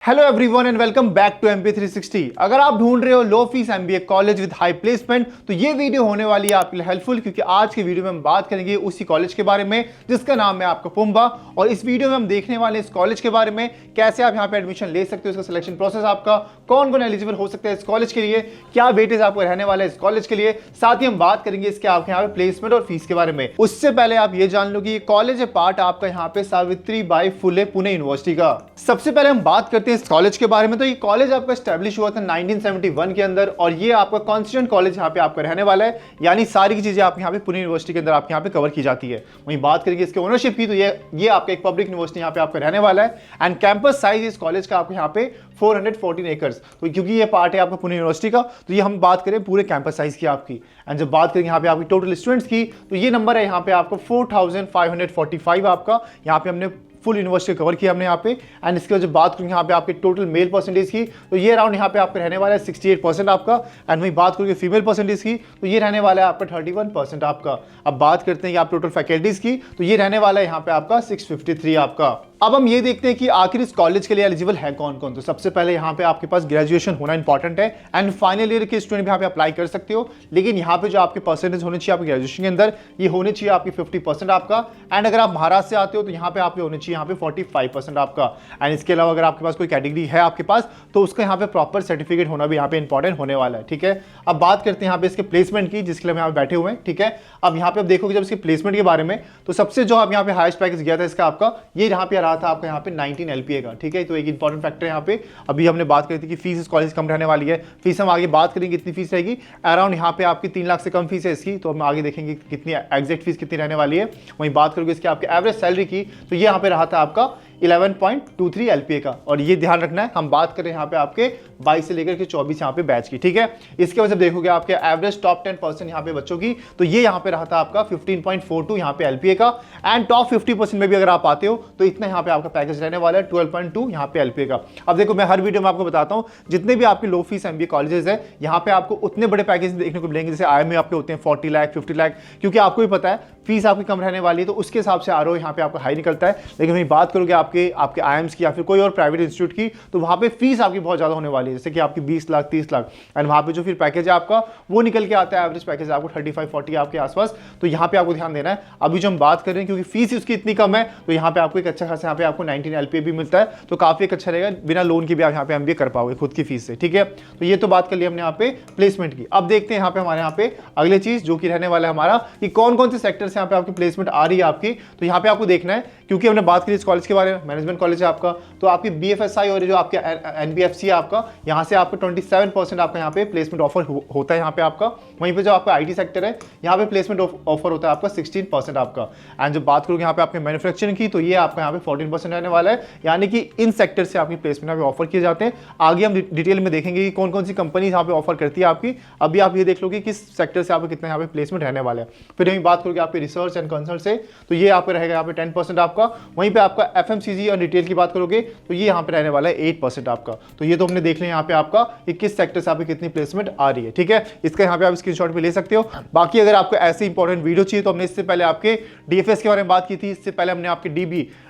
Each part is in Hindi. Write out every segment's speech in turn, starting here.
Hello everyone and welcome back to MP360। अगर आप ढूंढ रहे हो low fees MBA college with high placement तो ये वीडियो होने वाली है आपके लिए हेल्पफुल, क्योंकि आज की वीडियो में हम बात करेंगे उसी कॉलेज के बारे में जिसका नाम है आपका पुम्बा। और इस वीडियो में हम देखने वाले इस कॉलेज के बारे में, कैसे आप यहाँ पे एडमिशन ले सकते हो, इसका सिलेक्शन प्रोसेस आपका, कौन कौन एलिजिबल हो सकता है इस कॉलेज के लिए, क्या वेटेज आपको रहने वाला है इस कॉलेज के लिए, साथ ही हम बात करेंगे इसके आपके यहाँ पे प्लेसमेंट और फीस के बारे में। उससे पहले आप ये जान लो कि ये कॉलेज है पार्ट आपका यहाँ पे सावित्री बाई फुले पुणे यूनिवर्सिटी का। सबसे पहले हम बात करते हैं इस कॉलेज के बारे में। तो ये कॉलेज आपका एस्टैब्लिश हुआ था 1971 के अंदर और ये आपका कॉन्स्टिट्यूएंट कॉलेज यहाँ पे आपका रहने वाला है, यानी सारी की चीजें आप यहाँ पे पुणे यूनिवर्सिटी के अंदर आपके यहाँ पे कवर की जाती है। वहीं बात करेंगे इसके ओनरशिप की, तो ये आपका एक पब्लिक यूनिवर्सिटी यहाँ पे आपका रहने वाला है। एंड कैंपस साइज इस कॉलेज का आपको यहाँ पे 414 एकर्स। तो क्योंकि ये पार्ट है आपका पुणे यूनिवर्सिटी का, तो ये हम बात करें पूरे कैंपस साइज की आपकी। एंड जब बात करेंगे यहाँ पे आपकी टोटल स्टूडेंट्स की, तो ये नंबर है यहाँ पे आपको 4545 आपका। यहाँ पे हमने फुल यूनिवर्सिटी कवर किया हमने यहाँ पे। एंड इसके बाद जब बात करेंगे यहाँ पे आपके टोटल मेल परसेंटेज की, तो ये अराउंड यहाँ पे आपका रहने वाला है 68% आपका। एंड वही बात करेंगे फीमेल परसेंटेज की, तो ये रहने वाला है आपका 31% आपका। अब बात करते हैं आप टोटल फैकल्टीज की, तो ये रहने वाला है यहाँ पे आपका 653 आपका। अब हम ये देखते हैं कि आखिर इस कॉलेज के लिए एलिजिबल है कौन कौन। तो सबसे पहले यहाँ पे आपके पास ग्रेजुएशन होना इंपॉर्टेंट है एंड फाइनल ईयर के स्टूडेंट भी यहाँ पे अप्लाई कर सकते हो। लेकिन यहाँ पे जो आपके परसेंटेज होने चाहिए आपके ग्रेजुएशन के अंदर, ये होने चाहिए आपकी 50% आपका। एंड अगर आप महाराष्ट्र से आते हो तो यहाँ पे आपके होने चाहिए यहाँ पे 45% आपका। एंड इसके अलावा अगर आपके पास कोई कैटेगरी है आपके पास, तो उसका यहाँ पे प्रॉपर सर्टिफिकेट होना भी यहाँ पे इंपॉर्टेंट होने वाला है। ठीक है, अब बात करते हैं यहाँ पे इसके प्लेसमेंट की, जिसके लिए हम यहाँ पे बैठे हुए हैं। ठीक है, अब यहाँ पे आप देखोगे जब इसके प्लेसमेंट के बारे में, तो सबसे जो आप यहाँ पे हाईएस्ट पैकेज गया था इसका आपका, ये यहाँ पे रहा था आपका यहाँ पे 19 LPA का। ठीक है, तो एक इंपॉर्टेंट फैक्टर है यहाँ पे। अभी हमने बात करी थी कि फीस इस कॉलेज कम रहने वाली है। फीस हम आगे बात करेंगे कितनी फीस रहेगी, अराउंड यहाँ पे आपकी 3 लाख से कम फीस है इसकी। तो हम आगे देखेंगे कितनी एग्जैक्ट फीस कितनी रहने वाली है। वहीं बात करोगे इसके आपके एवरेज सैलरी की, तो ये यहाँ पे रहा था आपका 11.23 LPA का। और ये ध्यान रखना है, हम बात करें यहाँ पे आपके 22 से लेकर के 24 यहाँ पे बैच की। ठीक है, इसके वजह से देखोगे आपके एवरेज टॉप 10% यहाँ पे बच्चों की, तो ये यहाँ पे रहा था आपका 15.42 यहाँ पे LPA का। एंड टॉप 50% में भी अगर आप आते हो तो इतना यहाँ पे आपका पैकेज रहने वाला है 12.2 यहाँ पे LPA का। अब देखो, मैं हर वीडियो में आपको बताता हूँ जितने भी आपके लो फीस MBA कॉलेजेस है, यहाँ पे आपको उतने बड़े पैकेज देखने को मिलेंगे। जैसे IIM में आपके होते हैं 40 लाख 50 लाख, क्योंकि आपको भी पता है फीस आपकी कम रहने वाली है, तो उसके हिसाब से RO यहाँ पे आपका हाई निकलता है। लेकिन वही बात करोगे आपके IIMs की या फिर कोई और प्राइवेट इंस्टीट्यूट की, तो वहाँ पे फीस आपकी बहुत ज़्यादा होने वाली है, जैसे कि आपकी 20 लाख 30 लाख। एंड वहाँ पे जो फिर पैकेज है आपका, वो निकल के आता है एवरेज पैकेज आपको 35-40 आपके आसपास। तो यहाँ पे आपको ध्यान देना है। अभी जो हम बात कर रहे हैं, क्योंकि फीस उसकी इतनी कम है, तो यहाँ पे आपको एक अच्छा खासा यहाँ पे आपको 19 LPA भी मिलता है, तो काफी एक अच्छा रहेगा। बिना लोन के भी आप यहाँ पे MBA कर पाओगे खुद की फीस से। ठीक है, तो ये तो बात कर ली हमने यहाँ पे प्लेसमेंट की। अब देखते हैं यहाँ पे हमारे यहाँ पे अगले चीज जो कि रहने वाला है हमारा, कि कौन कौन से सेक्टर से यहाँ पे आपकी प्लेसमेंट आ रही है आपकी। तो यहाँ पे आपको देखना है, क्योंकि हमने बात करी इस कॉलेज के बारे में, मैनेजमेंट कॉलेज है आपका, तो आपकी BFSI और जो आपके NBFC है आपका, यहाँ से आपको 27% आपका यहाँ पे प्लेसमेंट ऑफर होता है यहाँ पे आपका। वहीं पे जो आपका IT सेक्टर है, यहाँ पे प्लेसमेंट ऑफर होता है आपका 16% आपका। एंड जब बात करोगे यहाँ पे आपके मैन्युफैक्चरिंग की, तो ये आपका यहाँ पे 14% रहने वाला है, यानी कि इन सेक्टर से आपकी प्लेसमेंट यहाँ पे ऑफर किए जाते हैं। आगे हम डिटेल में देखेंगे कि कौन कौन सी कंपनी यहाँ पे ऑफर करती है आपकी। अभी आप ये देख लो कि किस सेक्टर से आपको कितना यहाँ पे प्लेसमेंट रहने वाला है। फिर यही बात करोगे आपके रिसर्च एंड कंसल्ट से, तो ये आपका रहेगा यहाँ पे 10% आपका। वहीं पे आपका FMCG और रिटेल की बात करोगे, तो ये यहाँ पे रहने वाला है 8% आपका। तो ये तो हमने देख लिया यहाँ पे आपका कि किस सेक्टर से आपकी कितनी प्लेसमेंट आ रही है। ठीक है, इसका यहाँ पे आप स्क्रीनशॉट भी ले सकते हो। बाकी अगर आपको ऐसे इंपॉर्टेंट वीडियो चाहिए, तो हमने इससे पहले आपके DFS के बारे में बात की थी। इससे पहले हमने आपके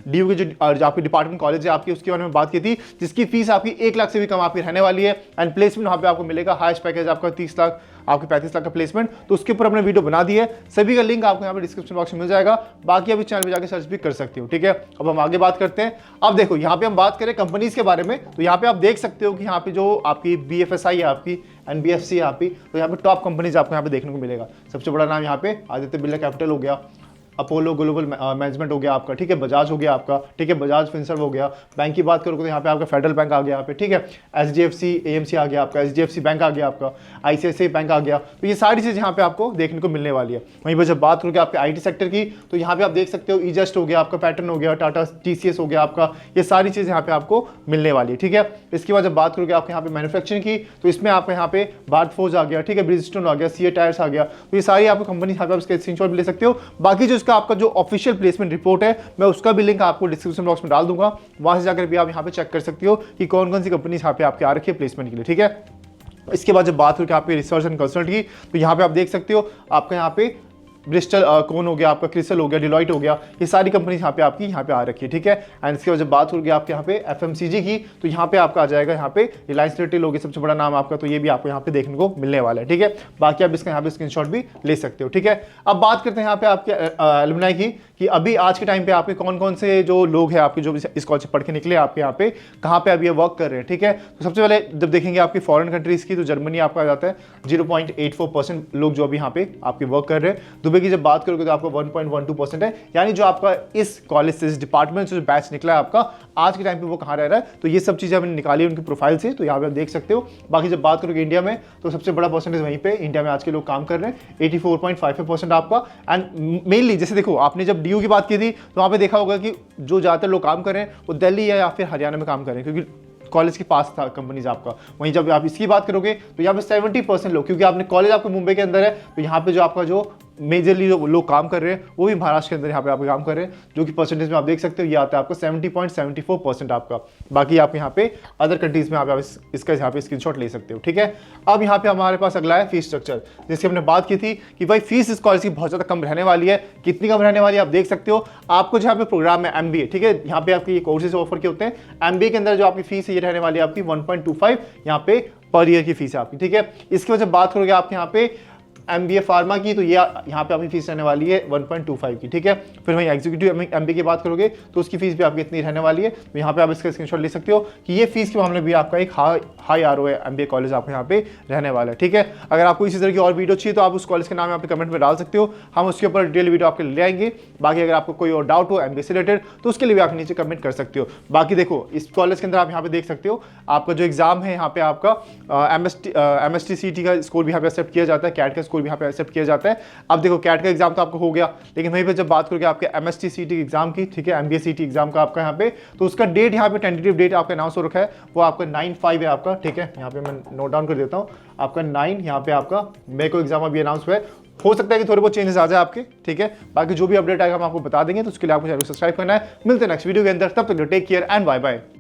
DU के जो आपकी डिपार्टमेंट कॉलेज है आपकी, उसके बारे में बात की थी, जिसकी फीस आपकी 1 लाख से भी कम आपकी रहने वाली है। एंड प्लेसमेंट वहाँ पे आपको मिलेगा हाईएस्ट पैकेज आपका 30 लाख आपके 35 लाख का प्लेसमेंट। तो उसके ऊपर हमने वीडियो बना दी है, सभी का लिंक आपको यहाँ पे डिस्क्रिप्शन बॉक्स में मिल जाएगा। बाकी अभी चैनल पे जाकर सर्च भी कर सकते हो। ठीक है, अब हम आगे बात करते हैं। अब देखो, यहाँ पे हम बात करें कंपनीज के बारे में, तो यहाँ पे आप देख सकते हो कि यहाँ पे जो आपकी BFSI है आपकी, NBFC है आपकी, तो यहाँ पे टॉप कंपनीज आपको यहाँ पे देखने को मिलेगा। सबसे बड़ा नाम यहाँ पे आदित्य बिरला कैपिटल हो गया, अपोलो ग्लोबल मैनेजमेंट हो गया आपका। ठीक है, बजाज हो गया आपका। ठीक है, बजाज फिनसर्व हो गया। बैंक की बात करोगे तो यहाँ पे आपका फेडरल बैंक आ गया यहाँ पे। ठीक है, SDFC AMC आ गया आपका, HDFC बैंक आ गया आपका, ICICI बैंक आ गया। तो ये सारी चीज़ यहाँ पे आपको देखने को मिलने वाली है। वहीं पर जब बात करोगे आपके IT सेक्टर की, तो यहाँ पे आप देख सकते हो ईजस्ट हो गया आपका, पैटर्न हो गया, टाटा TCS हो गया आपका, ये सारी चीज़ यहाँ पे आपको मिलने वाली है। ठीक है, इसके बाद जब बात करोगे आपके यहाँ पे मैन्युफैक्चरिंग की, तो इसमें आपको यहाँ पे भारत फोर्ज आ गया। ठीक है, ब्रिजस्टोन आ गया, CA टायर्स आ गया। तो ये सारी आपको कंपनी यहाँ पे आप स्क्रीनशॉट भी ले सकते हो। बाकी जो इसका आपका जो ऑफिशियल प्लेसमेंट रिपोर्ट है, मैं उसका भी लिंक आपको डिस्क्रिप्शन बॉक्स में डाल दूंगा, वहां से जाकर भी आप यहाँ पे चेक कर सकते हो कि कौन कौन सी कंपनी यहाँ पे आपके आ रखी है प्लेसमेंट के लिए। ठीक है, इसके बाद जब बात करके आपके रिसर्च एंड कंसल्ट की, तो यहाँ पे आप देख सकते हो आपका यहाँ पे ब्रिस्टल कौन हो गया, आपका क्रिस्टल हो गया, डिलॉइट हो गया, ये सारी कंपनी यहाँ पे आपकी यहाँ पे आ रखी है, ठीक है। एंड इसके बाद जब बात होगी आपके यहाँ पे FMCG की, तो यहाँ पे आपका आ जाएगा यहाँ पे रिलायंस रिटेल हो गया, सबसे बड़ा नाम आपका, तो ये भी आपको यहाँ पे देखने को मिलने वाला है, ठीक है। बाकी आप इसका यहाँ पे स्क्रीनशॉट भी ले सकते हो, ठीक है। अब बात करते हैं यहाँ पे आपके एलुमनाई की, कि अभी आज के टाइम पे आपके कौन कौन से जो लोग हैं आपके जो इस कॉलेज से पढ़ के निकले आपके यहाँ पे कहाँ पे अभी ये वर्क कर रहे हैं, ठीक है। तो सबसे पहले जब देखेंगे आपकी फॉरेन कंट्रीज की, तो जर्मनी आपका आ जाता है 0.84% लोग जो अभी यहाँ पे आपके वर्क कर रहे हैं। दुबई की जब बात करोगे तो आपका 1.12% है, यानी जो आपका इस कॉलेज से, इस डिपार्टमेंट से जो बैच निकला है आपका आज के टाइम पे वो कहाँ रह रहा है। तो ये सब चीज़ें हमने निकाली उनकी प्रोफाइल से, तो यहाँ पे आप देख सकते हो। बाकी जब बात करोगे इंडिया में, तो सबसे बड़ा परसेंटेज वहीं पे इंडिया में आज के लोग काम कर रहे हैं, 84.55% आपका। एंड मेनली जैसे देखो, आपने जब DU की बात की थी तो वहाँ पे देखा होगा कि जो ज़्यादातर लोग काम कर रहे हैं वो दिल्ली या फिर हरियाणा में काम कर रहे हैं, क्योंकि कॉलेज के पास था कंपनीज आपका। वहीं जब आप इसकी बात करोगे तो यहाँ पे 70% लोग, क्योंकि आपने कॉलेज आपको मुंबई के अंदर है, तो यहाँ पे जो आपका जो मेजरली जो लोग काम कर रहे हैं वो भी महाराष्ट्र के अंदर यहाँ पे आप काम कर रहे हैं, जो कि परसेंटेज में आप देख सकते हो ये आता है आपको 70.74% आपका। बाकी आप यहाँ पे अदर कंट्रीज में आप इसका यहाँ पे स्क्रीनशॉट ले सकते हो, ठीक है। अब यहाँ पे हमारे पास अगला है फीस स्ट्रक्चर, जिसकी हमने बात की थी कि भाई फीस इस कॉलेज की बहुत ज़्यादा कम रहने वाली है। कितनी कम रहने वाली है आप देख सकते हो। आपको जहाँ पे प्रोग्राम है MBA, ठीक है, यहाँ पे आपके ये कोर्सेज ऑफर के होते हैं। MBA के अंदर जो आपकी फीस है ये रहने वाली है आपकी 1.25 यहाँ पे पर ईयर की फीस है आपकी, ठीक है। इसकी वजह बात करोगे आप यहाँ पे MBA फार्मा की, तो ये यहाँ पे आपकी फीस रहने वाली है 1.25 की, ठीक है। फिर वहीं एग्जीक्यूटिव MBA की बात करोगे तो उसकी फीस भी आपकी इतनी रहने वाली है। तो यहाँ पे आप इसका स्क्रीनशॉट ले सकते हो कि ये फीस के मामले में भी आपका एक हाई ROI MBA कॉलेज आपको यहाँ पे रहने वाला है, ठीक है। अगर आपको इसी तरह की और वीडियो चाहिए तो आप उस कॉलेज के नाम यहाँ पे कमेंट में डाल सकते हो, हम उसके ऊपर डिटेल वीडियो आपके ले आएंगे। बाकी अगर आपको कोई और डाउट हो MBA से रिलेटेड तो उसके लिए भी आप नीचे कमेंट कर सकते हो। बाकी देखो, इस कॉलेज के अंदर आप यहाँ पे देख सकते हो आपका जो एग्जाम है यहाँ पे आपका MST CT का स्कोर भी यहाँ पे एक्सेप्ट किया जाता है, कैट का स्कोर भी यहाँ पे एक्सेप्ट किया जाता है। अब देखो कैट का एग्जाम तो आपको हो गया, लेकिन वहीं पे जब बात करोगे आपके MST CT एग्जाम की, ठीक है, MBA CT एग्जाम का आपका यहाँ पे, तो उसका डेट यहाँ पे टेंटेटिव डेट आपका अनाउंस हो रखा है, वो आपका 9/5 है आपका, ठीक है। यहाँ पे मैं नोट डाउन कर देता हूँ, आपका 9 यहाँ पे आपका मई को एग्जाम अभी अनाउंस हुआ है। हो सकता है कि थोड़े बहुत चेंजेस आ जाए आपके, ठीक है। बाकी जो भी अपडेट आएगा हम आपको बता देंगे, तो उसके लिए आपको चैनल सब्सक्राइब करना है। मिलते हैं नेक्स्ट वीडियो के अंदर, तब तक take care and bye bye.